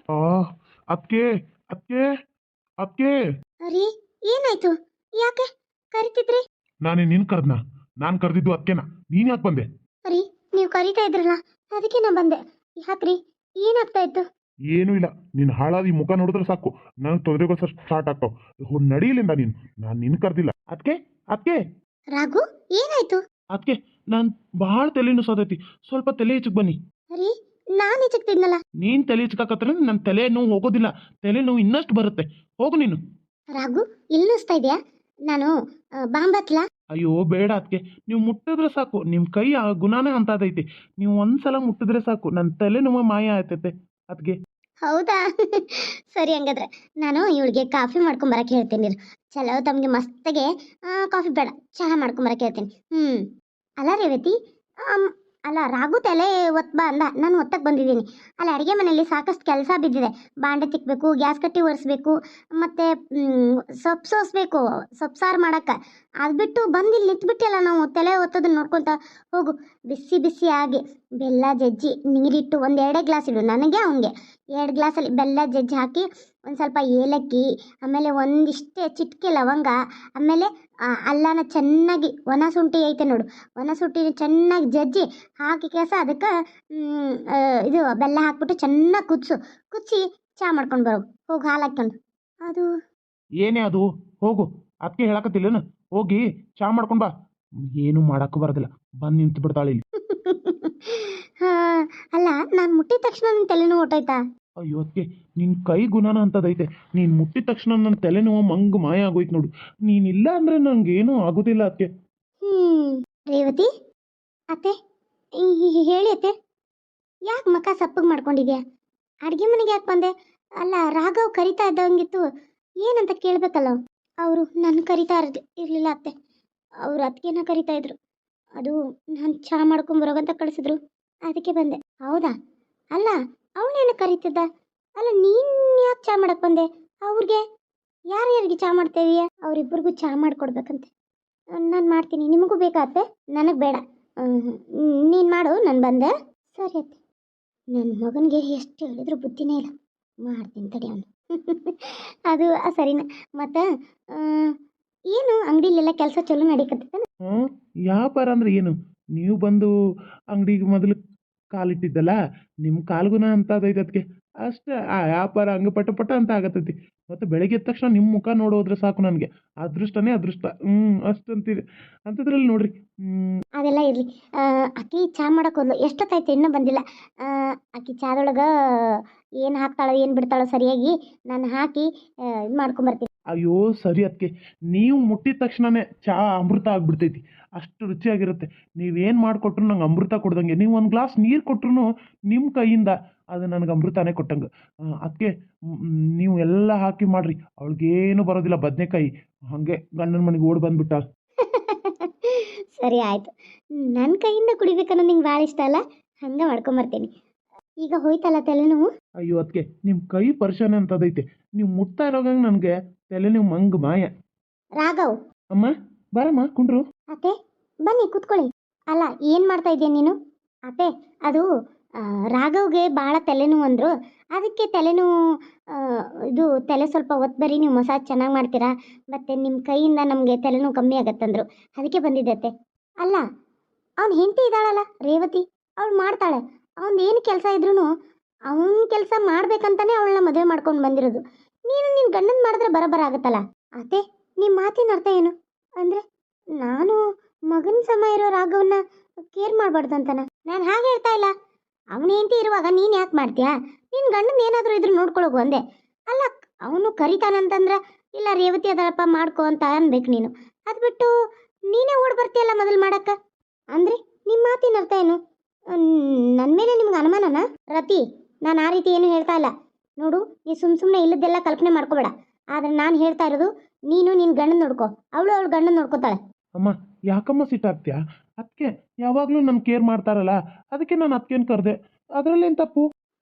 ಆ ಅದ್ಕೆ ಅದ್ಕೆ ಅದ್ಕೆ ರೀ, ಏನಾಯ್ತು? ಯಾಕೆ ಕರಿತಿದ್ರಿ? ನಾನೇ ನಿನ್ ಕರ್ದ್ನ? ನಾನ್ ಕರ್ದಿದ್ದು ಅದ್ಕೆನ, ನೀನ್ ಯಾಕೆ ಬಂದೆ? ರೀ, ನೀವು ಕರಿತಾ ಇದ್ರಲ್ಲ, ಅದಕ್ಕೆ ನಾ ಬಂದೆ. ಯಾಕ್ರಿ, ಏನಾಗ್ತಾ ಇತ್ತು? ಏನೂ ಇಲ್ಲ, ನಿನ್ ಹಾಳಾದ ಈ ಮುಖ ನೋಡಿದ್ರೆ ಸಾಕು ನನಗೆ ತೊಂದರೆಗಳು ಸ್ಟಾರ್ಟ್ ಆಗ್ತಾವ. ನಡೀಲಿಂದ ನೀನು. ನಾನು ನಿನ್ ಕರ್ದಿಲ್ಲ. ಅದ್ಕೆ ಅದ್ಕೆ ರಾಘು, ಏನಾಯ್ತು? ಅದ್ಕೆ ನಾನ್ ಬಹಳ ತಲೆ ನುಸೋದೈತಿ, ಸ್ವಲ್ಪ ತಲೆ ಈಚಕ್ ಬನ್ನಿ. ರೀ, ನಾನು ಈಚಕ್ತಿದ್ನಲ್ಲ. ನೀನ್ ತಲೆ ಈಚಕಾಕತ್ರ ನನ್ನ ತಲೆ ನೋವು ಹೋಗೋದಿಲ್ಲ, ತಲೆ ನೋವು ಇನ್ನಷ್ಟು ಬರುತ್ತೆ. ಹೋಗು ನೀನು. ರಾಘು, ಇಲ್ಲಿ ನುಸ್ತಾ ಇದೆಯಾ? ನಾನು ಬಾಂಬತ್ಲಾ? ಅಯ್ಯೋ ಬೇಡ ಅದ್ಕೆ, ನೀವು ಮುಟ್ಟಿದ್ರೆ ಸಾಕು, ನಿಮ್ಮ ಕೈ ಆ ಗುಣನೇ ಅಂತದೈತಿ. ನೀವು ಒಂದ್ಸಲ ಮುಟ್ಟಿದ್ರೆ ಸಾಕು ನನ್ನ ತಲೆ ನೋವು ಮಾಯ ಆಯ್ತೈತೆ ಅದ್ಕೆ. ಹೌದಾ? ಸರಿ, ಹಂಗಾದ್ರೆ ನಾನು ಇವಳಿಗೆ ಕಾಫಿ ಮಾಡ್ಕೊಂಬರಕ್ಕೆ ಹೇಳ್ತೀನಿ. ಚಲೋ, ತಮಗೆ ಮಸ್ತಾಗೆ ಕಾಫಿ ಬೇಡ, ಚಹಾ ಮಾಡ್ಕೊಂಬರಕ್ಕೆ ಹೇಳ್ತೀನಿ. ಅಲ್ಲ ರೇವತಿ, ಅಲ್ಲ ರಾಘು ತಲೆ ಒತ್ ಬಾ ಅಂದ, ನಾನು ಒತ್ತಕ್ಕೆ ಬಂದಿದ್ದೀನಿ. ಅಲ್ಲ, ಅಡುಗೆ ಮನೆಯಲ್ಲಿ ಸಾಕಷ್ಟು ಕೆಲಸ ಬಿದ್ದಿದೆ. ಬಾಂಡೆ ತಿಕ್ಕಬೇಕು, ಗ್ಯಾಸ್ ಕಟ್ಟಿ ಒರೆಸ್ಬೇಕು, ಮತ್ತು ಸೊಪ್ಪು ಸೋಸ್ಬೇಕು, ಸೊಪ್ಪು ಸಾರು ಮಾಡಕ್ಕೆ. ಅದು ಬಿಟ್ಟು ಬಂದು ಇಲ್ಲಿ ನಿಂತ್ಬಿಟ್ಟಿಲ್ಲ, ನಾವು ತಲೆ ಒತ್ತೋದನ್ನ ನೋಡ್ಕೊತ ಹೋಗು. ಬಿಸಿ ಬಿಸಿ ಆಗಿ ಬೆಲ್ಲ ಜಜ್ಜಿ ನೀರಿಟ್ಟು ಒಂದು 2 ಗ್ಲಾಸ್ ಇಡು, ನನಗೆ ಅವನಿಗೆ 2 ಗ್ಲಾಸಲ್ಲಿ ಬೆಲ್ಲ ಜಜ್ಜಿ ಹಾಕಿ, ಒಂದು ಸ್ವಲ್ಪ ಏಲಕ್ಕಿ, ಆಮೇಲೆ ಒಂದಿಷ್ಟೇ ಚಿಟಿಕೆ ಲವಂಗ, ಆಮೇಲೆ ಅಲ್ಲನ ಚೆನ್ನಾಗಿ ಒಣ ಶುಂಠಿ ಐತೆ ನೋಡು, ಒಣ ಶುಂಠಿನ ಚೆನ್ನಾಗಿ ಜಜ್ಜಿ ಹಾಕಿ ಕೇಸ ಅದಕ್ಕೆ ಇದು ಬೆಲ್ಲ ಹಾಕ್ಬಿಟ್ಟು ಚೆನ್ನಾಗಿ ಕುದಿಸಿ ಚಹಾ ಮಾಡ್ಕೊಂಡು ಬರೋ. ಹೋಗಿ ಹಾಲು ಹಾಕ್ಕೊಂಡು. ಅದು ಏನೇ ಅದು? ಹೋಗು, ಅದಕ್ಕೆ ಹೇಳಕತ್ತಿಲ್ಲೇನು? ಹೋಗಿ ಚಾ ಮಾಡ್ಕೊಂಡ್ ಬಾ. ಏನು ಮಾಡಕ್ಕೆ ಬರೋದಿಲ್ಲ, ಬಂದು ನಿಂತು ಬಿಡ್ತಾಳೆ ಇಲ್ಲಿ. ಅಲ್ಲ, ನಾನು ಮುಟ್ಟಿದ ತಕ್ಷಣ ನನ್ನ ತಲೆನೋವು ಹೊಟ್ಟೋಯ್ತಾ? ಅಯ್ಯೋ ಅದಕ್ಕೆ ನಿನ್ನ ಕೈ ಗುಣನ ಅಂತದೈತೆ. ನೀನು ಮುಟ್ಟಿದ ತಕ್ಷಣ ನನ್ನ ತಲೆನೋವು ಮಂಗ್ ಮಾಯ ಆಗೋಯ್ತು ನೋಡು. ನೀನಿಲ್ಲ ಅಂದರೆ ನನಗೇನೂ ಆಗೋದಿಲ್ಲ ಅದಕ್ಕೆ. ರೇವತಿ ಅತ್ತೆ, ಹೇಳಿ ಅತ್ತೆ, ಯಾಕೆ ಮಕ್ಕ ಸಪ್ಪಗೆ ಮಾಡ್ಕೊಂಡಿದ್ಯಾ? ಅಡುಗೆ ಮನೆಗೆ ಯಾಕೆ ಬಂದೆ? ಅಲ್ಲ, ರಾಘವ್ ಕರಿತಾ ಇದ್ದಂಗಿತ್ತು, ಏನಂತ ಕೇಳಬೇಕಲ್ಲ. ಅವರು ನನ್ನ ಕರಿತಾ ಇರಲಿಲ್ಲ ಅತ್ತೆ, ಅವರು ಅದಕ್ಕೇನ ಕರಿತಾ ಇದ್ರು. ಅದು ನಾನು ಚಹಾ ಮಾಡ್ಕೊಂಬರೋಗಂತ ಕಳಿಸಿದ್ರು, ಅದಕ್ಕೆ ಬಂದೆ. ಹೌದಾ? ಅಲ್ಲ, ಅವನೇನು ಕರಿತಿದ್ದ? ಅಲ್ಲ, ನೀನು ಯಾಕೆ ಚಹಾ ಮಾಡಕ್ಕೆ ಬಂದೆ? ಅವ್ರಿಗೆ ಯಾರ್ಯಾರಿಗೆ ಚಹಾ ಮಾಡ್ತೇವಿಯಾ? ಅವರಿಬ್ಬರಿಗೂ ಚಹಾ ಮಾಡಿಕೊಡ್ಬೇಕಂತೆ. ನಾನು ಮಾಡ್ತೀನಿ, ನಿಮಗೂ ಬೇಕಾತ್ತೆ? ನನಗೆ ಬೇಡ. ನೀನು ಮಾಡು, ನಾನು ಬಂದೆ. ಸರಿ ಅತ್ತೆ. ನನ್ನ ಮಗನಿಗೆ ಎಷ್ಟು ಹೇಳಿದ್ರು ಬುದ್ಧಿನೇ ಇಲ್ಲ. ಮಾಡ್ತೀನಿ ತಡಿ ಅವನು. ಅದು ಸರಿನ. ಮತ್ತು ಏನು ಅಂಗಡಿಲೆಲ್ಲ ಕೆಲಸ ಚಲೋ ನಡೀಕತ್ತೈತೆ? ವ್ಯಾಪಾರ ಅಂದ್ರೆ ಏನು? ನೀವು ಬಂದು ಅಂಗಡಿಗೆ ಮೊದಲು ಕಾಲಿಟ್ಟಿದ್ದಲ್ಲ, ನಿಮ್ಮ ಕಾಲ್ಗುಣ ಅಂತದೈತೆ ಅದಕ್ಕೆ. ಅಷ್ಟೇ, ಆ ವ್ಯಾಪಾರ ಹಂಗೆ ಪಟ ಪಟ ಅಂತ ಆಗತ್ತೈತಿ. ಮತ್ತು ಬೆಳಗ್ಗೆ ಎದ್ದ ತಕ್ಷಣ ನಿಮ್ಮ ಮುಖ ನೋಡೋದ್ರೆ ಸಾಕು ನನಗೆ, ಅದೃಷ್ಟನೇ ಅದೃಷ್ಟ. ಅಷ್ಟಂತೀರಿ ಅಂಥದ್ರಲ್ಲಿ ನೋಡ್ರಿ. ಅದೆಲ್ಲ ಇರಲಿ. ಆಕಿ ಚಹಾ ಮಾಡಕ್ಕೆ ಹೋದ್ಲು, ಎಷ್ಟೊತ್ತಾಯ್ತು ಇನ್ನೂ ಬಂದಿಲ್ಲ. ಆಕಿ ಚಾದೊಳಗೆ ಏನು ಹಾಕ್ತಾಳೋ ಏನು ಬಿಡ್ತಾಳೋ ಸರಿಯಾಗಿ, ನಾನು ಹಾಕಿ ಇದು ಮಾಡ್ಕೊಂಬರ್ತೀನಿ. ಅಯ್ಯೋ ಸರಿ ಅದಕ್ಕೆ, ನೀವು ಮುಟ್ಟಿದ ತಕ್ಷಣನೇ ಚಹಾ ಅಮೃತ ಆಗ್ಬಿಡ್ತೈತಿ, ಅಷ್ಟು ರುಚಿಯಾಗಿರುತ್ತೆ. ನೀವೇನು ಮಾಡಿಕೊಟ್ರು ನಂಗೆ ಅಮೃತ ಕೊಡ್ದಂಗೆ. ನೀವು ಒಂದು ಗ್ಲಾಸ್ ನೀರು ಕೊಟ್ರು ನಿಮ್ಮ ಕೈಯಿಂದ ಅದು ನನಗೆ ಅಮೃತನೇ ಕೊಟ್ಟಂಗೆ. ಅದಕ್ಕೆ ನೀವು ಎಲ್ಲ ಹಾಕಿ ಮಾಡಿರಿ, ಅವಳಿಗೇನು ಬರೋದಿಲ್ಲ. ಬದನೆಕಾಯಿ ಹಾಗೆ ಗಂಡನ ಮನೆಗೆ ಓಡಿ ಬಂದುಬಿಟ್ಟ. ಸರಿ ಆಯಿತು, ನನ್ನ ಕೈಯಿಂದ ಕುಡಿಬೇಕನ್ನೋ ನಿಂಗೆ ಭಾಳ ಇಷ್ಟ ಅಲ್ಲ, ಹಂಗೆ ಮಾಡ್ಕೊಂಬರ್ತೀನಿ. ಈಗ ಹೋಯ್ತಲ್ಲ ತಲೆನೋವು? ಅಯ್ಯೋ ಅದಕ್ಕೆ ನಿಮ್ಮ ಕೈ ಪರ್ಶಾನೆ ಅಂತದೈತೆ, ನೀವು ಮುಟ್ತಾ ಇರೋಗಂಗೆ ನನಗೆ ತಲೆನೋವು ಮಂಗ್ ಮಾಯ. ರಾಘವ್, ಅಮ್ಮ ಬರಮ್ಮ ಕುಂಡ್ರು. ಅತ್ತೆ ಬನ್ನಿ ಕೂತ್ಕೊಳ್ಳಿ. ಅಲ್ಲ, ಏನು ಮಾಡ್ತಾ ಇದೆಯಾ ನೀನು? ಅತ್ತೆ, ಅದು ರಾಘವ್ಗೆ ಭಾಳ ತಲೆನೋವು ಅಂದರು, ಅದಕ್ಕೆ ತಲೆನೋವು ಇದು ತಲೆ ಸ್ವಲ್ಪ ಒತ್ತು ಬರೀ, ನೀವು ಮಸಾಜ್ ಚೆನ್ನಾಗಿ ಮಾಡ್ತೀರಾ, ಮತ್ತು ನಿಮ್ಮ ಕೈಯಿಂದ ನಮಗೆ ತಲೆನೋವು ಕಮ್ಮಿ ಆಗತ್ತಂದರು, ಅದಕ್ಕೆ ಬಂದಿದ್ದೆ ಅತ್ತೆ. ಅಲ್ಲ, ಅವ್ನ ಹೆಂಡತಿ ಇದ್ದಾಳಲ್ಲ ರೇವತಿ, ಅವಳು ಮಾಡ್ತಾಳೆ. ಅವ್ನು ಏನು ಕೆಲಸ ಇದ್ರೂ ಅವನ ಕೆಲಸ ಮಾಡ್ಬೇಕಂತಾನೆ ಅವಳನ್ನ ಮದುವೆ ಮಾಡ್ಕೊಂಡು ಬಂದಿರೋದು. ನೀನು ನಿನ್ನ ಗಂಡನ ಮಾಡಿದ್ರೆ ಬರೋಬ್ಬರ ಆಗುತ್ತಲ್ಲ. ಅತ್ತೆ, ನಿಮ್ಮ ಮಾತಿನ ಅರ್ಥ ಏನು? ಅಂದರೆ ನಾನು ಮಗನ ಸಮ ಇರೋ ರಾಘವನ್ನ ಕೇರ್ ಮಾಡಬಾರ್ದು ಅಂತನ? ನಾನು ಹಾಗೆ ಹೇಳ್ತಾ ಇಲ್ಲ. ಅವನ ಹೆಂಡತಿ ಇರುವಾಗ ನೀನು ಯಾಕೆ ಮಾಡ್ತೀಯಾ? ನಿನ್ನ ಗಂಡನ ಏನಾದರೂ ಇದ್ರು ನೋಡ್ಕೊಳ್ಳೋಗು ಅಂದೆ. ಅಲ್ಲ, ಅವನು ಕರಿತಾನಂತಂದ್ರೆ ಇಲ್ಲ ರೇವತಿ ಅದಳಪ್ಪ ಮಾಡ್ಕೊ ಅಂತ ಅನ್ಬೇಕು ನೀನು. ಅದು ಬಿಟ್ಟು ನೀನೇ ಓಡ್ ಬರ್ತೀಯಲ್ಲ ಮೊದಲು ಮಾಡಕ್ಕೆ. ಅಂದರೆ ನಿಮ್ಮ ಮಾತಿನ ಅರ್ಥ ಏನು? ನನ್ನ ಮೇಲೆ ನಿಮ್ಗೆ ಅನುಮಾನನಾ? ರತಿ, ನಾನು ಆ ರೀತಿ ಏನು ಹೇಳ್ತಾ ಇಲ್ಲ ನೋಡು. ನೀ ಸುಮ್ಮನೆ ಇಲ್ಲದೆಲ್ಲ ಕಲ್ಪನೆ ಮಾಡ್ಕೋಬೇಡ. ಆದರೆ ನಾನು ಹೇಳ್ತಾ ಇರೋದು, ನೀನು ನಿನ್ನ ಗಂಡನ ನೋಡ್ಕೊ, ಅವಳು ಗಂಡನ ನೋಡ್ಕೋತಾಳೆ. ಅಮ್ಮ ಯಾಕಮ್ಮ ಸಿಟ್ಟಾಗ್ತೀಯಾ? ಅದಕ್ಕೆ ಯಾವಾಗಲೂ ನನ್ನ ಕೇರ್ ಮಾಡ್ತಾರಲ್ಲ, ಅದಕ್ಕೆ ನಾನು ಅದಕ್ಕೇನು ಕರೆದೆ, ಅದರಲ್ಲೇನು ತಪ್ಪು?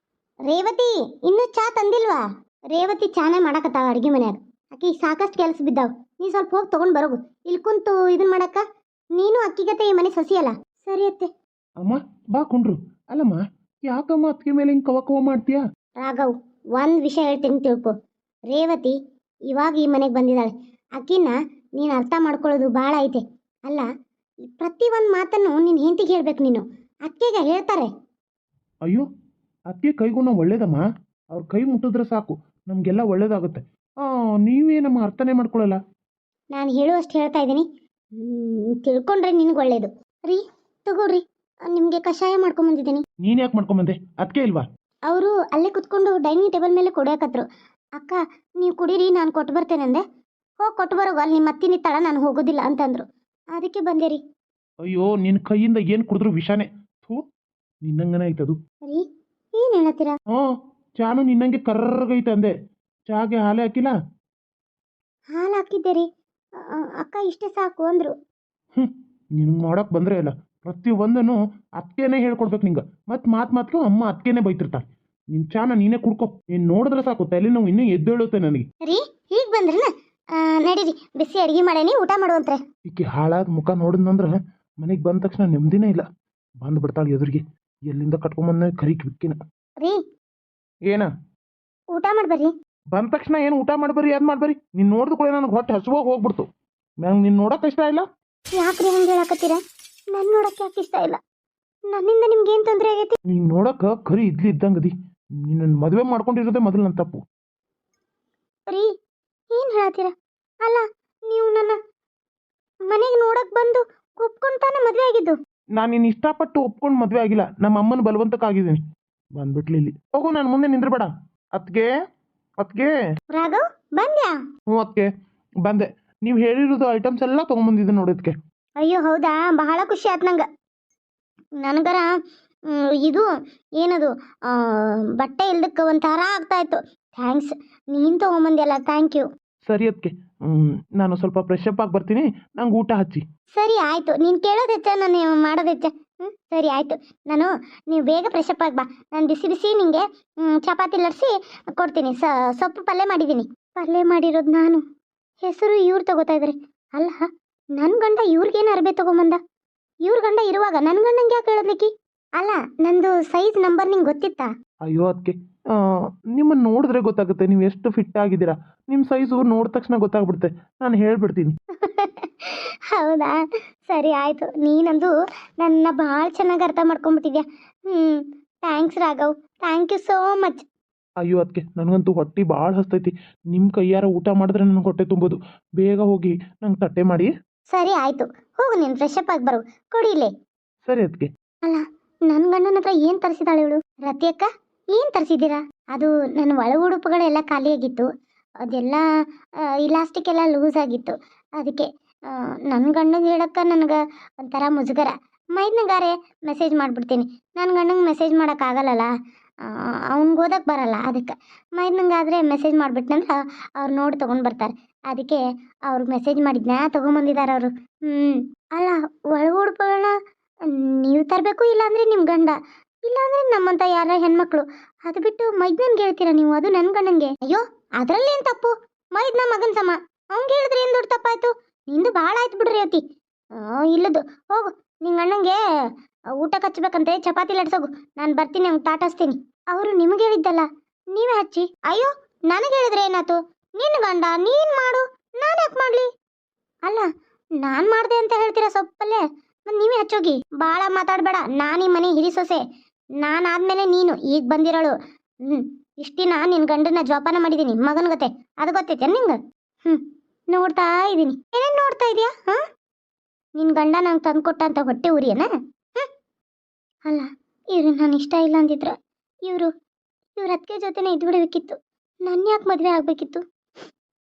ರೇವತಿ, ಇನ್ನೂ ಚಾ ತಂದಿಲ್ವಾ? ರೇವತಿ ಚಾನೇ ಮಾಡಕತ್ತಾವ ಅಡುಗೆ ಮನ್ಯಾಗ. ಆಕಿ ಸಾಕಷ್ಟು ಕೆಲಸ ಬಿದ್ದಾವ. ನೀ ಸ್ವಲ್ಪ ಹೋಗಿ ತೊಗೊಂಡು ಬರೋಗು. ಇಲ್ಲಿ ಕುಂತು ಇದನ್ನ ಮಾಡಕ್ಕ ನೀನು ಅಕ್ಕಿಗತೆ ಈ ಮನೆ ಸಸಿಯಲ್ಲ. ಸರಿ ಅತ್ತೆ. ಅಮ್ಮ ಬಾ ಕುಂಡ್ರು. ಅಲ್ಲಮ್ಮ, ಯಾಕಮ್ಮ ಅದಕ್ಕೆ ಮೇಲೆ ಹಿಂಗೆ ಕವ ಕವ ಮಾಡ್ತೀಯಾ? ರಾಘವ್, ಒಂದು ವಿಷಯ ಹೇಳ್ತೀನಿ ತಿಳ್ಕೊ. ರೇವತಿ ಇವಾಗ ಈ ಮನೆಗೆ ಬಂದಿದ್ದಾಳೆ. ಆಕಿನ ನೀನು ಅರ್ಥ ಮಾಡ್ಕೊಳ್ಳೋದು ಭಾಳ ಐತೆ. ಅಲ್ಲ, ಪ್ರತಿ ಒಂದು ಮಾತನ್ನು ನಿನ್ನ ಹೆಂಡತಿಗೆ ಹೇಳ್ಬೇಕು ನೀನು. ಅಕ್ಕೆಗೆ ಹೇಳ್ತಾರೆ. ಅಯ್ಯೋ, ಅದಕ್ಕೆ ಕೈಗುಣ ಒಳ್ಳೇದಮ್ಮ. ಅವ್ರ ಕೈ ಮುಟ್ಟಿದ್ರೆ ಸಾಕು, ನಮಗೆಲ್ಲ ಒಳ್ಳೇದಾಗುತ್ತೆ. ನೀವೇನಮ್ಮ ಅರ್ಥನೇ ಮಾಡ್ಕೊಳ್ಳಲ್ಲ. ನಾನು ಹೇಳುವಷ್ಟು ಹೇಳ್ತಾ ಇದ್ದೀನಿ. ತಿಳ್ಕೊಂಡ್ರೆ ನಿನಗೆ ಒಳ್ಳೇದು. ರೀ ತಗೋರಿ, ನಿಮಗೆ ಕಷಾಯ ಮಾಡ್ಕೊಂಬಂದಿದ್ದೀನಿ. ನೀನು ಯಾಕೆ ಮಾಡ್ಕೊಂಬಂದೆ? ಅದಕ್ಕೆ ಇಲ್ವಾ? ಅವರು ಅಲ್ಲೇ ಕುತ್ಕೊಂಡು ಡೈನಿಂಗ್ ಟೇಬಲ್ ಮೇಲೆ ಕೊಡೋಕತ್ರು. ಅಕ್ಕ ನೀವು ಕುಡೀರಿ, ನಾನು ಕೊಟ್ಟು ಬರ್ತೇನೆ ಅಂದೆ. ಹೋಗಿ ಕೊಟ್ಟು ಬರೋಗ ಅಲ್ಲಿ ನಿಮ್ಮ ಅತ್ತಿನ ತಳ ನಾನು ಹೋಗೋದಿಲ್ಲ ಅಂತಂದ್ರು. ಅದಕ್ಕೆ ಬಂದೆ ರೀ. ಅಯ್ಯೋ, ನಿನ್ನ ಕೈಯಿಂದ ಏನು ಕುಡಿದ್ರು ವಿಷಾನೇ. ಥೂ, ನಿನ್ನಂಗನೇ ಐತದು. ರೀ ಏನು ಹೇಳತ್ತೀರಾ? ಚಾನು ನಿನ್ನಂಗೆ ಕರ್ರಗೈತೆ ಅಂದೆ. ಚಾಗೆ ಹಾಲೇ ಹಾಕಿಲ್ಲ? ಹಾಲು ಹಾಕಿದ್ದೆ ರೀ. ಅಕ್ಕ ಇಷ್ಟೇ ಸಾಕು ಅಂದರು. ನಿನ್ಗೆ ಮಾಡೋಕೆ ಬಂದರೆ ಇಲ್ಲ, ಪ್ರತಿಯೊಂದನ್ನು ಅಕ್ಕೇನೆ ಹೇಳ್ಕೊಡ್ಬೇಕು ನಿಂಗೆ. ಮತ್ತು ಮಾತಿಗೆ ಅಮ್ಮ ಅಕ್ಕೇನೆ ಬೈತಿರ್ತಾರೆ. ನಿನ್ನ ಚಾನ ನೀನೇ ಕುಡ್ಕೊ. ನೀನು ನೋಡಿದ್ರೆ ಸಾಕು ತಲೆ ನೋವು ಇನ್ನೂ ಎದ್ದೇಳುತ್ತೆ ನನಗೆ. ರೀ ಈಗ ಬಂದ್ರನ? ನಡೀರಿ, ಬಿಸಿ ಅಡುಗೆ ಮಾಡೇನಿ, ಊಟ ಮಾಡುವಂತ್ರೆ. ಈಕೆ ಹಾಳಾದ ಮುಖ ನೋಡಿದ್ನಂದ್ರೆ ಮನೆಗೆ ಬಂದ ತಕ್ಷಣ ನೆಮ್ಮದಿನೇ ಇಲ್ಲ. ಬಂದು ಬಿಡ್ತಾಳೆ ಎದುರಿಗೆ. ಎಲ್ಲಿಂದ ಕಟ್ಕೊಂಬಂದ ಕರಿಕ್ ಬಿಕ್ಕಿನ. ರೀ ಏನ? ಊಟ ಮಾಡ್ಬರ್ರಿ. ಬಂದ ತಕ್ಷಣ ಏನು ಊಟ ಮಾಡ್ಬರಿ ಅದು ಮಾಡ್ಬರಿ? ನೀನು ನೋಡಿದ ಕೂಡ ನನಗೆ ಹೊಟ್ಟೆ ಹಸುವಾಗಿ ಹೋಗ್ಬಿಡ್ತು. ನಂಗೆ ನಿನ್ನ ನೋಡೋಕೆ ಇಷ್ಟ ಇಲ್ಲ. ಯಾಕ್ರಿ ಹಂಗೆ ಹೇಳಕತ್ತೀರಾ? ನನ್ನ ನೋಡಕ್ಕೆ ಯಾಕೆ ಇಷ್ಟ ಇಲ್ಲ? ನನ್ನಿಂದ ನಿಮ್ಗೆ ಏನು ತೊಂದರೆ ಆಗೈತಿ? ನೀನು ನೋಡೋಕೆ ಕರಿ ಇದ್ಲಿ ಇದ್ದಂಗದಿ. ನಿನ್ನ ಮದುವೆ ಮಾಡ್ಕೊಂಡಿರೋದೇ ಮೊದಲು ನನ್ನ ತಪ್ಪು. ರೀ ಏನು ಹೇಳತ್ತೀರಾ? ಅಲ್ಲ, ನೀವು ನನ್ನ ಮನೆಗೆ ನೋಡಕ್ ಬಂದು ಒಪ್ಕೊಂಡು ತಾನೇ ಮದುವೆ ಆಗಿದ್ದು? ನಾನು ನಿನ್ನ ಇಷ್ಟಪಟ್ಟು ಒಪ್ಕೊಂಡು ಮದುವೆ ಆಗಿಲ್ಲ, ನಮ್ಮ ಅಮ್ಮನ ಬಲವಂತಕ್ಕಾಗಿದ್ದೀನಿ. ಬಂದ್ಬಿಟ್ಲಿ ಇಲ್ಲಿ. ಹೋಗು, ನಾನು ಮುಂದೆ ನಿಂದ್ರಬೇಡ. ಅತ್ಗೆ ಅತ್ಗೆ. ರಾಘವ್ ಬಂದ್ಯಾ? ಹ್ಞೂ ಅತ್ಗೆ ಬಂದೆ. ನೀವು ಹೇಳಿರೋದು ಐಟಮ್ಸ್ ಎಲ್ಲ ತೊಗೊಂಬಂದಿದ್ದೆ ನೋಡೋದಕ್ಕೆ. ಅಯ್ಯೋ ಹೌದಾ, ಬಹಳ ಖುಷಿ ಆಯ್ತು ನಂಗೆ. ನನಗರ ಇದು ಏನದು ಬಟ್ಟೆ ಇಲ್ದಕ್ಕೆ ಒಂಥರ ಆಗ್ತಾಯಿತ್ತು. ಥ್ಯಾಂಕ್ಸ್, ನೀನು ತೊಗೊಂಬಂದ್ಯಲ್ಲ, ಥ್ಯಾಂಕ್ ಯು. ಸರಿ ಅದಕ್ಕೆ ನಾನು ಸ್ವಲ್ಪ ಫ್ರೆಶ್ ಅಪ್ ಆಗಿ ಬರ್ತೀನಿ. ನಂಗೆ ಊಟ ಹಚ್ಚಿ. ಸರಿ ಆಯಿತು. ನೀನು ಕೇಳೋದು ಹೆಚ್ಚ, ನಾನು ಮಾಡೋದು ಹೆಚ್ಚ. ಸರಿ ಆಯಿತು. ನೀವು ಬೇಗ ಫ್ರೆಶ್ ಅಪ್ ಆಗಿ ಬಾ. ನಾನು ಬಿಸಿ ಬಿಸಿ ನಿಂಗೆ ಚಪಾತಿ ಲಟ್ಸಿ ಕೊಡ್ತೀನಿ. ಸೊಪ್ಪು ಪಲ್ಯ ಮಾಡಿದ್ದೀನಿ. ಪಲ್ಯ ಮಾಡಿರೋದು ನಾನು, ಹೆಸರು ಇವ್ರು ತಗೋತಾ ಇದ್ದಾರೆ. ಅಲ್ಲ, ನನ್ನ ಗಂಡ ಇವ್ರಿಗೇನು ಅರ್ಬೆ ತೊಗೊಂಬಂದ? ಇವ್ರ ಗಂಡ ಇರುವಾಗ ನನ್ನ ಗಂಡಂಗೆ ಯಾಕೆ ಹೇಳೋದ್ಲಿಕ್ಕಿ? ಅಲ್ಲ, ನಂದು ಸೈಜ್ ನಂಬರ್ ನಿಂಗೆ ಗೊತ್ತಿತ್ತಾ? ಅಯ್ಯೋ ಅದಕ್ಕೆ ನಿಮ್ಮನ್ನು ನೋಡಿದ್ರೆ ಗೊತ್ತಾಗುತ್ತೆ ನೀವು ಎಷ್ಟು ಫಿಟ್ ಆಗಿದ್ದೀರಾ. ನಿಮ್ಮ ಸೈಜು ನೋಡಿದ ತಕ್ಷಣ ಗೊತ್ತಾಗ್ಬಿಡುತ್ತೆ. ನಾನು ಹೇಳ್ಬಿಡ್ತೀನಿ. ಹೌದಾ, ಸರಿ ಆಯಿತು. ನೀನಂದು ನನ್ನ ಭಾಳ ಚೆನ್ನಾಗಿ ಅರ್ಥ ಮಾಡ್ಕೊಂಬಿಟ್ಟಿದ್ಯಾ. Thanks Raghav, thank you so much. ಅಯ್ಯೋ ಅದಕ್ಕೆ ನನಗಂತೂ ಹೊಟ್ಟೆ ಭಾಳ ಹಸ್ತೈತಿ. ನಿಮ್ಮ ಕೈಯಾರ ಊಟ ಮಾಡಿದ್ರೆ ನನಗೆ ಹೊಟ್ಟೆ ತುಂಬೋದು. ಬೇಗ ಹೋಗಿ ನಂಗೆ ತಟ್ಟೆ ಮಾಡಿ. ಸರಿ ಆಯಿತು, ಹೋಗು, ನೀನು ಫ್ರೆಶ್ ಅಪ್ ಆಗಿ ಬರು. ಕೊಡಿಲೆ. ಸರಿ ಅದಕ್ಕೆ. ಅಲ್ಲ, ನನ್ನ ಗಂಡನ ಹತ್ರ ಏನು ತರಿಸಿದಾಳೆ ಇವಳು? ರತಿ ಅಕ್ಕ, ಏನು ತರಿಸಿದ್ದೀರಾ? ಅದು ನನ್ನ ಒಳ ಉಡುಪುಗಳೆಲ್ಲ ಖಾಲಿಯಾಗಿತ್ತು. ಅದೆಲ್ಲ ಇಲಾಸ್ಟಿಕ್ ಎಲ್ಲ ಲೂಸ್ ಆಗಿತ್ತು. ಅದಕ್ಕೆ ನನ್ನ ಗಂಡಂಗೆ ಹೇಳಕ್ಕೆ ನನಗೆ ಒಂಥರ ಮುಜುಗರ. ಮೈದ್ನಗಾರೆ ಮೆಸೇಜ್ ಮಾಡಿಬಿಡ್ತೀನಿ. ನನ್ನ ಗಂಡಂಗೆ ಮೆಸೇಜ್ ಮಾಡೋಕ್ಕಾಗಲ್ಲಲ್ಲ, ಅವ್ನಿಗೆ ಓದಕ್ಕೆ ಬರಲ್ಲ. ಅದಕ್ಕೆ ಮೈದ್ನಂಗಾದರೆ ಮೆಸೇಜ್ ಮಾಡಿಬಿಟ್ನಂದ್ರೆ ಅವ್ರು ನೋಡಿ ತೊಗೊಂಡು ಬರ್ತಾರೆ. ಅದಕ್ಕೆ ಅವ್ರಿಗೆ ಮೆಸೇಜ್ ಮಾಡಿದ್ನ ತೊಗೊಂಬಂದಿದ್ದಾರೆ ಅವರು. ಅಲ್ಲ, ಒಳ ಉಡುಪುಗಳನ್ನ ನೀವು ತರಬೇಕು, ಇಲ್ಲಾಂದರೆ ನಿಮ್ಮ ಗಂಡ, ಇಲ್ಲಾಂದರೆ ನಮ್ಮಂಥ ಯಾರ ಹೆಣ್ಮಕ್ಳು. ಅದು ಬಿಟ್ಟು ಮೈದ್ನನ್ಗೆ ಹೇಳ್ತೀರಾ ನೀವು? ಅದು ನನ್ನ ಗಂಡಂಗೆ. ಅಯ್ಯೋ, ಅದರಲ್ಲೇನು ತಪ್ಪು? ಮೈದ್ನ ಮಗನ ಸಮ, ಅವ್ನಿಗೆ ಹೇಳಿದ್ರೆ ಏನು ದೊಡ್ಡ ತಪ್ಪಾಯ್ತು? ನಿಂದು ಭಾಳ ಆಯ್ತು ಬಿಡ್ರಿ ಅತಿ. ಇಲ್ಲದು, ಹೋಗು, ನಿನ್ನ ಅಣ್ಣಂಗೆ ಊಟ ಹಚ್ಬೇಕಂತೆ, ಚಪಾತಿ ಲಟ್ಸೋಗು. ನಾನು ಬರ್ತೀನಿ, ಅವ್ನು ತಾಟಸ್ತೀನಿ. ಅವರು ನಿಮಗೆ ಹೇಳಿದ್ದಲ್ಲ, ನೀವೇ ಹಚ್ಚಿ. ಅಯ್ಯೋ, ನನಗೆ ಹೇಳಿದ್ರೆ ಏನಾಯ್ತು? ನಿನ್ನ ಗಂಡ, ನೀನು ಮಾಡು, ನಾನು ಯಾಕೆ ಮಾಡಲಿ? ಅಲ್ಲ, ನಾನು ಮಾಡಿದೆ ಅಂತ ಹೇಳ್ತೀರಾ ಸೊಪ್ಪಲ್ಲೇ? ಮತ್ತು ನೀವೇ ಹಚ್ಚೋಗಿ. ಭಾಳ ಮಾತಾಡಬೇಡ. ನಾನು ಈ ಮನೆ ಹಿರಿ ಸೊಸೆ. ನಾನಾದ್ಮೇಲೆ ನೀನು ಈಗ ಬಂದಿರೋಳು. ಇಷ್ಟು ದಿನ ನಿನ್ನ ಗಂಡನ ಜೋಪಾನ ಮಾಡಿದ್ದೀನಿ ಮಗನ ಗತೆ. ಅದು ಗೊತ್ತೈತೆ ನಿಂಗೆ? ನೋಡ್ತಾ ಇದ್ದೀನಿ. ಏನೇನು ನೋಡ್ತಾ ಇದೆಯಾ? ನಿನ್ನ ಗಂಡ ನಂಗೆ ತಂದು ಕೊಟ್ಟ ಅಂತ ಹೊಟ್ಟೆ ಉರಿಯನ? ಅಲ್ಲ, ಇವ್ರು ನಾನು ಇಷ್ಟ ಇಲ್ಲ ಅಂದಿದ್ರೆ ಇವ್ರ ಅತ್ತಿಗೆ ಜೊತೆನೇ ಇದ್ಬಿಡ್ಬೇಕಿತ್ತು. ನನ್ನ ಯಾಕೆ ಮದುವೆ ಆಗಬೇಕಿತ್ತು?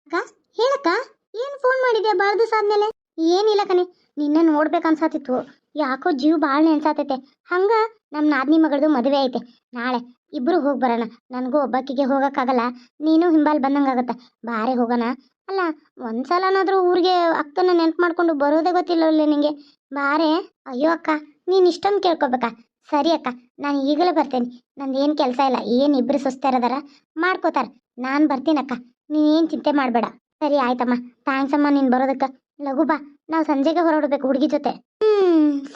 ಅಕ್ಕ, ಹೇಳಕ್ಕ, ಏನು ಫೋನ್ ಮಾಡಿದ್ಯಾ ಭಾಳ ದಿವಸ ಆದಮೇಲೆ? ಏನಿಲ್ಲ ಕಣೆ, ನಿನ್ನೆ ನೋಡ್ಬೇಕನ್ಸಾತಿತ್ತು. ಯಾಕೋ ಜೀವ ಭಾಳ ನೆನ್ಸಾತೈತೆ. ಹಂಗೆ ನಮ್ಮ ನಾದಿನಿ ಮಗಳದು ಮದುವೆ ಐತೆ ನಾಳೆ. ಇಬ್ಬರು ಹೋಗಿ ಬರೋಣ. ನನಗೂ ಒಬ್ಬಾಕಿಗೆ ಹೋಗೋಕ್ಕಾಗಲ್ಲ, ನೀನು ಹಿಂಬಾಲ್ ಬಂದಂಗಾಗತ್ತೆ. ಬಾರೆ ಹೋಗೋಣ. ಅಲ್ಲ, ಒಂದ್ಸಲನಾದರೂ ಊರಿಗೆ ಅಕ್ಕನ ನೆನ್ಪು ಮಾಡ್ಕೊಂಡು ಬರೋದೇ ಗೊತ್ತಿಲ್ಲವಲ್ಲೇ ನಿಂಗೆ. ಬಾರೆ. ಅಯ್ಯೋ ಅಕ್ಕ, ನೀನು ಇಷ್ಟೊಂದು ಕೇಳ್ಕೊಬೇಕಾ? ಸರಿ ಅಕ್ಕ, ನಾನು ಈಗಲೇ ಬರ್ತೇನೆ. ನಂದು ಏನು ಕೆಲಸ ಇಲ್ಲ. ಏನು ಇಬ್ಬರು ಸುಸ್ತಾರದಾರ, ಮಾಡ್ಕೋತಾರೆ. ನಾನು ಬರ್ತೀನಕ್ಕ, ನೀನೇನು ಚಿಂತೆ ಮಾಡಬೇಡ. ಸರಿ ಆಯ್ತಮ್ಮ, ಥ್ಯಾಂಕ್ಸ್ ಅಮ್ಮ ನೀನು ಬರೋದಕ್ಕೆ. ಲಘು ಬಾ, ನಾವು ಸಂಜೆಗೆ ಹೊರಡಬೇಕು ಹುಡುಗಿ ಜೊತೆ.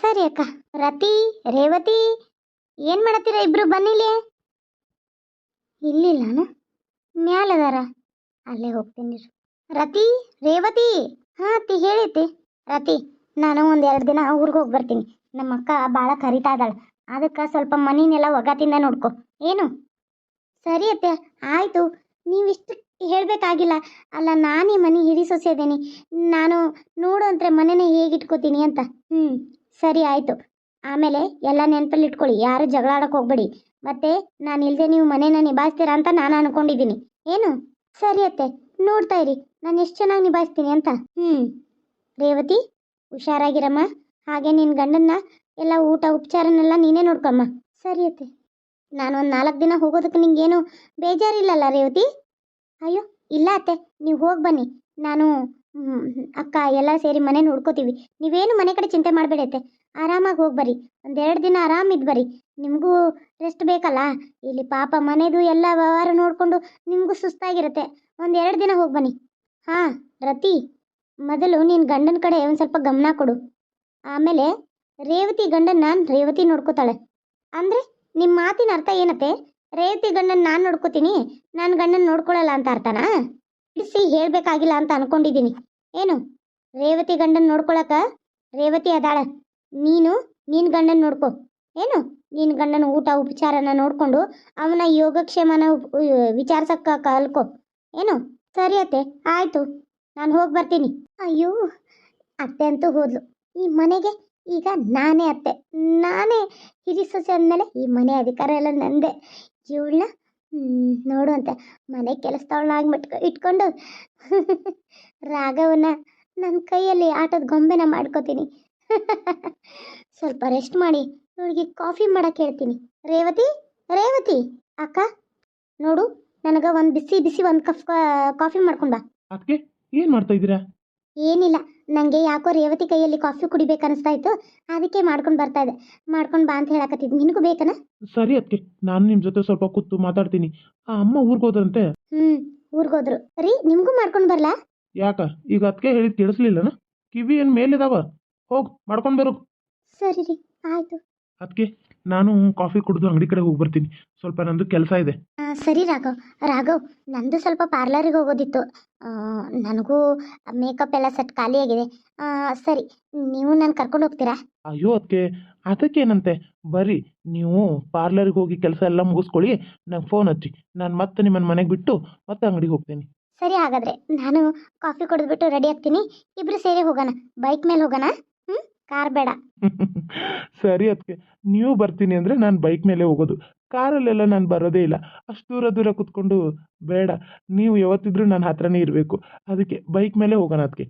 ಸರಿ ಅಕ್ಕ. ರತಿ, ರೇವತಿ, ಏನು ಮಾಡತ್ತೀರ ಇಬ್ರು? ಬನ್ನಿಲಿ. ಇಲ್ಲಿಲ್ಲ ಮ್ಯಾಲದಾರ ಅಲ್ಲೇ ಹೋಗ್ತೀನಿ ರೀ. ರತಿ, ರೇವತಿ. ಹಾಂ ಅತ್ತಿ ಹೇಳಿತಿ. ರತಿ, ನಾನು ಒಂದು 2 ದಿನ ಊರಿಗೆ ಹೋಗಿ ಬರ್ತೀನಿ. ನಮ್ಮ ಅಕ್ಕ ಭಾಳ ಕರಿತಾ ಇದ್ದಾಳೆ. ಅದಕ್ಕೆ ಸ್ವಲ್ಪ ಮನಿನೆಲ್ಲ ಒಗತಿಂದ ನೋಡ್ಕೊ ಏನು. ಸರಿ ಅತ್ತೆ, ಆಯಿತು. ನೀವಿಷ್ಟು ಹೇಳಬೇಕಾಗಿಲ್ಲ. ಅಲ್ಲ, ನಾನೇ ಮನೆ ಹಿರಿ ಸೊಸೆ ಅದೇನಿ. ನಾನು ನೋಡು ಅಂತ್ರೆ ಮನೆನ ಹೇಗೆ ಇಟ್ಕೋತೀನಿ ಅಂತ. ಸರಿ ಆಯಿತು. ಆಮೇಲೆ ಎಲ್ಲ ನೆನಪಲ್ಲಿ ಇಟ್ಕೊಳ್ಳಿ, ಯಾರು ಜಗಳ ಆಡೋಕೆ ಹೋಗ್ಬೇಡಿ. ಮತ್ತೆ ನಾನು ಇಲ್ಲದೆ ನೀವು ಮನೇನ ನಿಭಾಯಿಸ್ತೀರಾ ಅಂತ ನಾನು ಅನ್ಕೊಂಡಿದ್ದೀನಿ ಏನು. ಸರಿ ಅತ್ತೆ, ನೋಡ್ತಾ ಇರಿ ನಾನು ಎಷ್ಟು ಚೆನ್ನಾಗಿ ನಿಭಾಯಿಸ್ತೀನಿ ಅಂತ. ರೇವತಿ, ಹುಷಾರಾಗಿರಮ್ಮ. ಹಾಗೆ ನಿನ್ನ ಗಂಡನ್ನ ಎಲ್ಲ ಊಟ ಉಪಚಾರನೆಲ್ಲ ನೀನೇ ನೋಡ್ಕೊಮ್ಮ. ಸರಿ ಅತ್ತೆ. ನಾನು ಒಂದು 4 ದಿನ ಹೋಗೋದಕ್ಕೆ ನಿಂಗೇನು ಬೇಜಾರಿಲ್ಲಲ್ಲ ರೇವತಿ? ಅಯ್ಯೋ ಇಲ್ಲ ಅತ್ತೆ, ನೀವು ಹೋಗಿ ಬನ್ನಿ. ನಾನು ಅಕ್ಕ ಎಲ್ಲ ಸೇರಿ ಮನೆ ನೋಡ್ಕೋತೀವಿ. ನೀವೇನು ಮನೆ ಕಡೆ ಚಿಂತೆ ಮಾಡಬೇಡಿ ಅತ್ತೆ. ಆರಾಮಾಗಿ ಹೋಗಿ ಬರ್ರಿ. 1-2 ದಿನ ಆರಾಮಿದ್ದು ಬರ್ರಿ. ನಿಮಗೂ ರೆಸ್ಟ್ ಬೇಕಲ್ಲ. ಇಲ್ಲಿ ಪಾಪ ಮನೆದು ಎಲ್ಲ ವ್ಯವಹಾರ ನೋಡಿಕೊಂಡು ನಿಮಗೂ ಸುಸ್ತಾಗಿರುತ್ತೆ. 1-2 ದಿನ ಹೋಗಿ ಬನ್ನಿ. ಹಾಂ ರತಿ, ಮೊದಲು ನಿನ್ನ ಗಂಡನ ಕಡೆ ಒಂದು ಸ್ವಲ್ಪ ಗಮನ ಕೊಡು. ಆಮೇಲೆ ರೇವತಿ ಗಂಡನ ರೇವತಿ ನೋಡ್ಕೋತಾಳೆ. ಅಂದರೆ ನಿಮ್ಮ ಮಾತಿನ ಅರ್ಥ ಏನತ್ತೆ? ರೇವತಿ ಗಂಡನ ನಾನು ನೋಡ್ಕೋತೀನಿ, ನಾನು ಗಂಡನ ನೋಡ್ಕೊಳ್ಳಲ್ಲ ಅಂತ ಅರ್ಥನಾ? ಬಿಡಿಸಿ ಹೇಳಬೇಕಾಗಿಲ್ಲ ಅಂತ ಅನ್ಕೊಂಡಿದ್ದೀನಿ ಏನು. ರೇವತಿ ಗಂಡನ ನೋಡ್ಕೊಳಕ ರೇವತಿ ಅದಾಳ. ನೀನು ನಿನ್ನ ಗಂಡನ ನೋಡ್ಕೊ ಏನು. ನಿನ್ನ ಗಂಡನ ಊಟ ಉಪಚಾರನ ನೋಡಿಕೊಂಡು ಅವನ ಯೋಗಕ್ಷೇಮನ ವಿಚಾರಿಸಕ್ಕ ಕಲ್ಕೊ ಏನು. ಸರಿ ಅತ್ತೆ, ಆಯಿತು. ನಾನು ಹೋಗಿ ಬರ್ತೀನಿ. ಅಯ್ಯೋ, ಅತ್ತೆ ಅಂತೂ ಹೋದ್ಲು. ಈ ಮನೆಗೆ ಈಗ ನಾನೇ ಅತ್ತೆ, ನಾನೇ ಹಿರಿ ಸೊಸೆ ಅಂದಮೇಲೆ ಈ ಮನೆ ಅಧಿಕಾರ ಎಲ್ಲ ನಂದೆ. ಇವಳನ್ನ ನೋಡುವಂತೆ ಮನೆ ಕೆಲಸದವಳನ್ನಾಗಿ ಇಟ್ಕೊಂಡು ರಾಘವನ್ನ ನನ್ನ ಕೈಯಲ್ಲಿ ಆಟದ ಗೊಂಬೆನ ಮಾಡ್ಕೋತೀನಿ. ಸ್ವಲ್ಪ ರೆಸ್ಟ್ ಮಾಡಿ ಇವಳಿಗೆ ಕಾಫಿ ಮಾಡಕ್ಕೆ ಹೇಳ್ತೀನಿ. ರೇವತಿ, ರೇವತಿ ಅಕ್ಕ, ನೋಡು ನನಗೆ ಒಂದು ಬಿಸಿ ಬಿಸಿ ಒಂದು ಕಪ್ ಕಾಫಿ ಮಾಡ್ಕೊಂಡು ಬಾ. ಅದಕ್ಕೆ ಏನು ಮಾಡ್ತಾ ಇದ್ದೀರಾ? ಏನಿಲ್ಲ, ನನಗೆ ಯಾಕೋ ರೇವತಿ ಕೈಯಲ್ಲಿ ಕಾಫಿ ಕುಡಿಬೇಕು ಅನಿಸ್ತಾ ಇತ್ತು, ಅದಕ್ಕೆ ಮಾಡ್ಕೊಂಡು ಬರ್ತಾ ಇದ್ದೆ. ಮಾಡ್ಕೊಂಡು ಬಾ ಅಂತ ಹೇಳಕತ್ತಿದ್ದು. ನಿನಗೂ ಬೇಕನ? ಸರಿ ಅದಕ್ಕೆ ನಾನು ನಿಮ್ಮ ಜೊತೆ ಸ್ವಲ್ಪ ಕೂತು ಮಾತಾಡ್ತೀನಿ. ಆ ಅಮ್ಮ ಊರಿಗೆ ಹೋದ್ರಂತೆ. ಊರಿಗೋದ್ರು ರೀ. ನಿಮಗೂ ಮಾಡ್ಕೊಂಡು ಬರಲಾ? ಯಾಕ ಈಗ ಅದಕ್ಕೆ ಹೇಳಿದ್ ಕೇಳಿಸ್ಲಿಲ್ಲನ? ಕಿವಿ ಏನು ಮೇಲಿದಾವ? ಹೋಗಿ ಮಾಡ್ಕೊಂಡು ಬರು. ಸರಿ ರೀ, ಆಯಿತು. ಅದಕ್ಕೆ ನಾನು ಕಾಫಿ ಕುಡಿದು ಅಂಗಡಿ ಕಡೆ ಹೋಗಿ ಬರ್ತೀನಿ. ಸ್ವಲ್ಪ ನಂದು ಕೆಲಸ ಇದೆ. ಸರಿ ರಾಘವ್, ನಂದು ಸ್ವಲ್ಪ ಪಾರ್ಲರಿಗೆ ಹೋಗೋದಿತ್ತು. ನನಗೂ ಮೇಕಪ್ ಎಲ್ಲ ಸೆಟ್ ಖಾಲಿಯಾಗಿದೆ. ಸರಿ, ನೀವು ನಾನು ಕರ್ಕೊಂಡು ಹೋಗ್ತೀರಾ? ಅಯ್ಯೋ ಅದಕ್ಕೇನಂತೆ, ಬರ್ರಿ. ನೀವು ಪಾರ್ಲರ್ಗೆ ಹೋಗಿ ಕೆಲಸ ಎಲ್ಲ ಮುಗಿಸ್ಕೊಳ್ಳಿ, ನಂಗೆ ಫೋನ್ ಹಚ್ಚಿ. ನಾನು ಮತ್ತೆ ನಿಮ್ಮನ್ನು ಮನೆಗೆ ಬಿಟ್ಟು ಮತ್ತೆ ಅಂಗಡಿಗೆ ಹೋಗ್ತೀನಿ. ಸರಿ, ಹಾಗಾದರೆ ನಾನು ಕಾಫಿ ಕುಡಿದ್ಬಿಟ್ಟು ರೆಡಿ ಆಗ್ತೀನಿ. ಇಬ್ಬರು ಸೇರಿ ಹೋಗೋಣ. ಬೈಕ್ ಮೇಲೆ ಹೋಗೋಣ. ಕಾರ್ ಬೇಡ. ಸರಿ ಅದಕ್ಕೆ ನೀವು ಬರ್ತೀನಿ ಅಂದರೆ ನಾನು ಬೈಕ್ ಮೇಲೆ ಹೋಗೋದು. ಕಾರಲ್ಲೆಲ್ಲ ನಾನು ಬರೋದೇ ಇಲ್ಲ. ಅಷ್ಟು ದೂರ ಕೂತ್ಕೊಂಡು ಬೇಡ. ನೀವು ಯಾವತ್ತಿದ್ರೂ ನನ್ನ ಹತ್ರನೇ ಇರಬೇಕು. ಅದಕ್ಕೆ ಬೈಕ್ ಮೇಲೆ ಹೋಗೋಣ. ಅದಕ್ಕೆ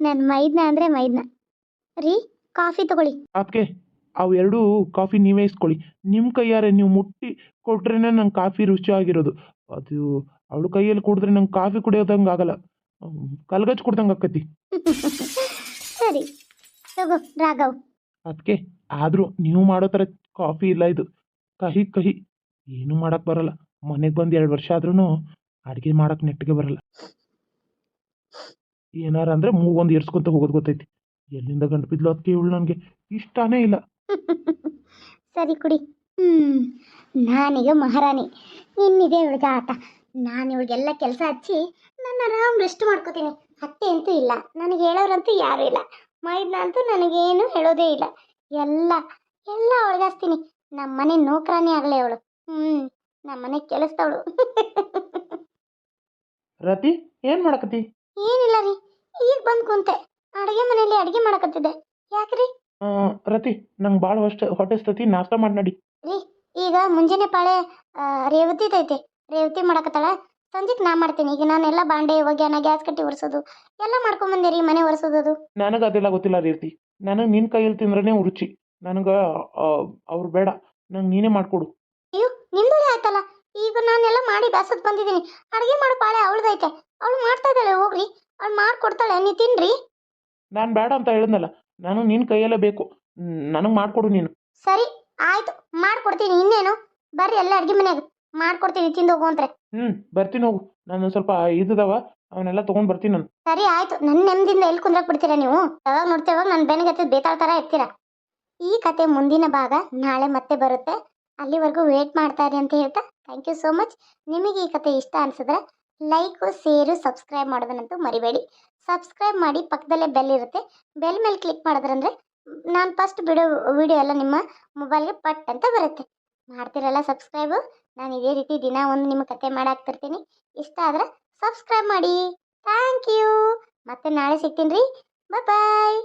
ನನ್ನ ಮೈದ್ನ ಅಂದರೆ ಮೈದ್ನ ರೀ. ಕಾಫಿ ತಗೊಳ್ಳಿ. ಅದಕ್ಕೆ ಅವು 2 ಕಾಫಿ ನೀವೇ ಇಸ್ಕೊಳ್ಳಿ. ನಿಮ್ಮ ಕೈಯಾರೆ ನೀವು ಮುಟ್ಟಿ ಕೊಟ್ರೇನೆ ನಂಗೆ ಕಾಫಿ ರುಚಿಯಾಗಿರೋದು. ಅದು ಅವಳು ಕೈಯಲ್ಲಿ ಕುಡಿದ್ರೆ ನಂಗೆ ಕಾಫಿ ಕುಡಿಯೋದಂಗೆ ಆಗಲ್ಲ, ಕಲ್ಗಚ್ಚು ಕುಡ್ದಂಗೆ ಆಕತಿ. ಸರಿ ತಗೋ ರಾಘವ್. ಅದಕ್ಕೆ ಆದರೂ ನೀವು ಮಾಡೋ ಥರ ಕಾಫಿ ಇಲ್ಲ ಇದು. ಕಹಿ ಏನೂ ಮಾಡೋಕ್ಕೆ ಬರಲ್ಲ. ಮನೆಗೆ ಬಂದು 2 ವರ್ಷ ಆದ್ರೂ ಅಡುಗೆ ಮಾಡೋಕ್ಕೆ ನೆಟ್ಟಿಗೆ ಬರಲ್ಲ. ಏನಾರ ಅಂದರೆ ಮೂಗೊಂದು ಏರ್ಸ್ಕೊಂತ ಹೋಗೋದು ಗೊತ್ತೈತಿ. ಎಲ್ಲಿಂದ ಗಂಟು ಬಿದ್ಲು ಅದಕ್ಕೆ ಇವಳು ನನಗೆ ಇಷ್ಟನೇ ಇಲ್ಲ. ಸರಿ ಕುಡಿ. ನಾನೀಗ ಮಹಾರಾಣಿ, ಇನ್ನಿದೆ ಇವಳಿಗೆ ಆಟ. ನಾನು ಇವಳಿಗೆಲ್ಲ ಕೆಲಸ ಹಚ್ಚಿ ನಾನು ಆರಾಮ್ ರೆಸ್ಟ್ ಮಾಡ್ಕೋತೀನಿ. ಅತ್ತೆ ಅಂತೂ ಇಲ್ಲ, ನನಗೆ ಹೇಳೋರಂತೂ ಯಾರೂ ಇಲ್ಲ. ಮೈದ್ನ ಅಂತೂ ನನಗೇನು ಹೇಳೋದೇ ಇಲ್ಲ. ಎಲ್ಲ ಅವಳಿಗಾಸ್ತೀನಿ. ನಮ್ಮ ಮನೆ ನೌಕರಾಣಿ ಆಗಲೇ ಅವಳು. ನಮ್ಮ ಮನೆ ಕೆಲಸದವಳು. ರತಿ, ಏನು ಮಾಡಕತ್ತಿ? ಏನಿಲ್ಲ ರೀ, ಈಗ ಬಂದು ಕುಂತೆ. ಅಡುಗೆ ಮನೆಯಲ್ಲಿ ಅಡುಗೆ ಮಾಡಕತ್ತಿದ್ದೆ. ಯಾಕ್ರಿ? ರತಿ, ನಂಗೆ ಭಾಳ ಹೊಟ್ಟೆ ಸ್ತತಿ, ನಾಷ್ಟ ಮಾಡಿ ನಡಿ. ರೀ, ಈಗ ಮುಂಜಾನೆ ಪಾಳೆ ರೇವತಿ ಐತೆ. ರೇವತಿ ಮಾಡಕತ್ತಾಳ. ಸಂಜೆಗೆ ನಾ ಮಾಡ್ತೀನಿ. ಈಗ ನಾನೆಲ್ಲ ಬಾಂಡೆ ಒಗ್ಯಾನ, ಗ್ಯಾಸ್ ಕಟ್ಟಿ ಒರೆಸೋದು ಎಲ್ಲ ಮಾಡ್ಕೊಂಬಂದೆ ರೀ. ಮನೆ ಒರೆಸೋದು ನನಗೆ ಅದೆಲ್ಲ ಗೊತ್ತಿಲ್ಲ ರೀತಿ. ನನಗೆ ನಿನ್ನ ಕೈಯಲ್ಲಿ ತಿಂದ್ರೇ ರುಚಿ. ನನಗೆ ಅವ್ರು ಬೇಡ, ನಂಗೆ ನೀನೇ ಮಾಡಿಕೊಡು. ಅಯ್ಯೋ, ನಿಮ್ದೊಳೆ ಆಯ್ತಲ್ಲ. ಈಗ ನಾನೆಲ್ಲ ಮಾಡಿ ಬ್ಯಾಸತ್ ಬಂದಿದ್ದೀನಿ. ಅಡುಗೆ ಮಾಡೋ ಪಾಳೆ ಅವಳದೈತೆ. ಅವಳು ಮಾಡ್ತಾ ಇದ್ದಾಳೆ. ಹೋಗ್ರಿ, ಅವಳು ಮಾಡಿಕೊಡ್ತಾಳೆ, ನೀವು ತಿನ್ರಿ. ನಾನು ಬೇಡ ಅಂತ ಹೇಳಿದ್ನಲ್ಲ, ನಾನು ನಿನ್ನ ಕೈಯಲ್ಲೇ ಬೇಕು. ನನಗೆ ಮಾಡಿಕೊಡು ನೀನು. ಸರಿ ಆಯಿತು, ಮಾಡಿಕೊಡ್ತೀನಿ. ಇನ್ನೇನು, ಬರ್ರಿ ಎಲ್ಲ ಅಡುಗೆ ಮನೆಯಾಗ ಮಾಡ್ಕೊಡ್ತೀನಿ, ತಿಂದು ಹೋಗುವಂತ್ರೆ. ಬರ್ತೀನಿ ಹೋಗು. ನಾನು ಸ್ವಲ್ಪ ಇದ್ದದವ ಅವನ್ನೆಲ್ಲ ತೊಗೊಂಡು ಬರ್ತೀನಿ ನಾನು. ಸರಿ ಆಯಿತು. ನನ್ನ ನೆಮ್ಮದಿಯಿಂದ ಎಲ್ಲಿ ಕುಂದ್ರಕ್ಕೆ ಬಿಡ್ತೀರಾ ನೀವು? ಯಾವಾಗ ನೋಡ್ತೇವಾಗ ನನ್ನ ಬೆನ್ನಿಗೆ ಹತ್ತಿದ ಬೇತಾಳ ಥರ ಇರ್ತೀರಾ. ಈ ಕತೆ ಮುಂದಿನ ಭಾಗ ನಾಳೆ ಮತ್ತೆ ಬರುತ್ತೆ. ಅಲ್ಲಿವರೆಗೂ ವೇಟ್ ಮಾಡ್ತಾ ಇರಿ ಅಂತ ಹೇಳ್ತಾ ಥ್ಯಾಂಕ್ ಯು ಸೋ ಮಚ್. ನಿಮಗೆ ಈ ಕತೆ ಇಷ್ಟ ಅನಿಸಿದ್ರೆ ಲೈಕು ಶೇರು ಸಬ್ಸ್ಕ್ರೈಬ್ ಮಾಡೋದನ್ನಂತೂ ಮರಿಬೇಡಿ. ಸಬ್ಸ್ಕ್ರೈಬ್ ಮಾಡಿ, ಪಕ್ಕದಲ್ಲೇ ಬೆಲ್ ಇರುತ್ತೆ. ಬೆಲ್ ಮೇಲೆ ಕ್ಲಿಕ್ ಮಾಡಿದ್ರಂದ್ರೆ ನಾನು ಫಸ್ಟ್ ಬಿಡೋ ವಿಡಿಯೋ ಎಲ್ಲ ನಿಮ್ಮ ಮೊಬೈಲ್ಗೆ ಪಟ್ ಅಂತ ಬರುತ್ತೆ. ಮಾಡ್ತಿರಲ್ಲ ಸಬ್ಸ್ಕ್ರೈಬು? ನಾನು ಇದೇ ರೀತಿ ದಿನ ಒಂದು ನಿಮ್ಮ ಕತೆ ಮಾಡಾಕ್ತಿರ್ತೀನಿ. ಇಷ್ಟ ಆದರೆ ಸಬ್ಸ್ಕ್ರೈಬ್ ಮಾಡಿ. Thank you. ಮತ್ತೆ ನಾಳೆ ಸಿಗ್ತೀನಿ ರೀ. ಬಾಯ್.